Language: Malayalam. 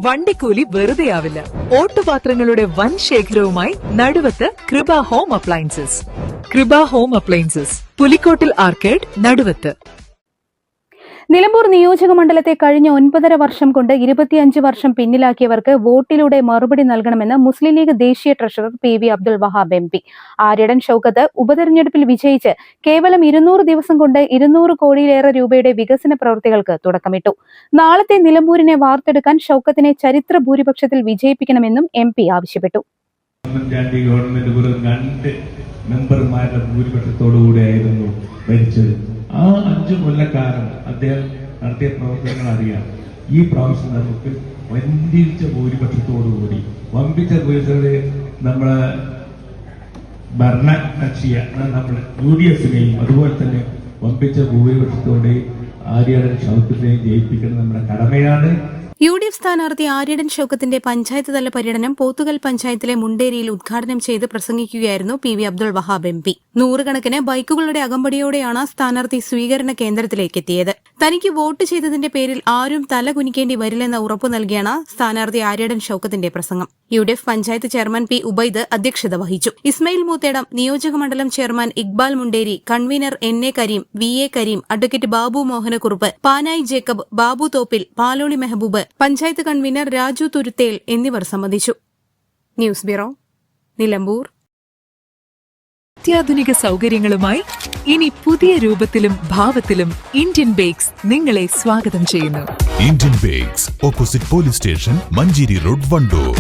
വണ്ടിക്കൂലി വെറുതെയാവില്ല. ഓട്ടുപാത്രങ്ങളുടെ വൻ ശേഖരവുമായി നടുവത്ത് കൃപ ഹോം അപ്ലയൻസസ്. കൃപ ഹോം അപ്ലയൻസസ്, പുലിക്കോട്ടിൽ ആർക്കേഡ്, നടുവത്ത്. നിലമ്പൂർ നിയോജക മണ്ഡലത്തെ കഴിഞ്ഞ 9.5 വർഷം കൊണ്ട് 25 വർഷം പിന്നിലാക്കിയവർക്ക് വോട്ടിലൂടെ മറുപടി നൽകണമെന്ന് മുസ്ലിം ലീഗ് ദേശീയ treasurer PV Abdul Wahab MP. Aryadan Shoukath ഉപതെരഞ്ഞെടുപ്പിൽ വിജയിച്ച് കേവലം 200 ദിവസം കൊണ്ട് 200 കോടിയിലേറെ രൂപയുടെ വികസന പ്രവൃത്തികൾക്ക് തുടക്കമിട്ടു. നാളത്തെ നിലമ്പൂരിനെ വാർത്തെടുക്കാൻ ഷൌക്കത്തിനെ ചരിത്ര ഭൂരിപക്ഷത്തിൽ വിജയിപ്പിക്കണമെന്നും MP ആവശ്യപ്പെട്ടു. മെമ്പർമാരുടെ ഭൂരിപക്ഷത്തോടുകൂടിയായിരുന്നു ഭരിച്ചത്. ആ 5 കൊല്ലക്കാലം അദ്ദേഹം നടത്തിയ പ്രവർത്തനങ്ങൾ അറിയാം. ഈ പ്രാവശ്യം നമുക്ക് വമ്പിച്ച ഭൂരിപക്ഷത്തോടുകൂടി വമ്പിച്ച നമ്മളെ ഭരണകക്ഷിയെ നമ്മൾ UDF-നെയും അതുപോലെ തന്നെ വമ്പിച്ച ഭൂരിപക്ഷത്തോടെ ആര്യടൻ ഷൌക്കത്തിനെയും ജയിപ്പിക്കുന്നത് നമ്മുടെ കടമയാണ്. UDF സ്ഥാനാർത്ഥി ആര്യടൻ ഷൌക്കത്തിന്റെ പഞ്ചായത്ത് തല പര്യടനം പോത്തുകൽ പഞ്ചായത്തിലെ മുണ്ടേരിയിൽ ഉദ്ഘാടനം ചെയ്ത് പ്രസംഗിക്കുകയായിരുന്നു PV അബ്ദുൽ വഹാബ് MP. 100 കണക്കിന് ബൈക്കുകളുടെ അകമ്പടിയോടെയാണ് സ്ഥാനാർത്ഥി സ്വീകരണ കേന്ദ്രത്തിലേക്ക് എത്തിയത്. തനിക്ക് വോട്ട് ചെയ്തതിന്റെ പേരിൽ ആരും തല കുനിക്കേണ്ടി വരില്ലെന്ന ഉറപ്പു നൽകിയാണ് സ്ഥാനാർത്ഥി ആര്യടൻ ഷൌക്കത്തിന്റെ പ്രസംഗം. UDF panchayat chairman P. Ubaid അധ്യക്ഷത വഹിച്ചു. ഇസ്മയിൽ മൂത്തേടം, നിയോജക മണ്ഡലം chairman Iqbal Munderi, convener NA Kareem, VA Kareem, advocate Babu Mohanakkurup, Panayi Jacob, Babu Thoppil, Paloli Mehaboob, panchayat convener Raju Thuruthel എന്നിവർ സംബന്ധിച്ചു. News bureau, Nilambur. അത്യാധുനിക സൗകര്യങ്ങളുമായി ഇനി പുതിയ രൂപത്തിലും ഭാവത്തിലും ഇന്ത്യൻ ബേക്സ് നിങ്ങളെ സ്വാഗതം ചെയ്യുന്നു. Indian bakes, opposite police station, Manjeri road, Wandoor.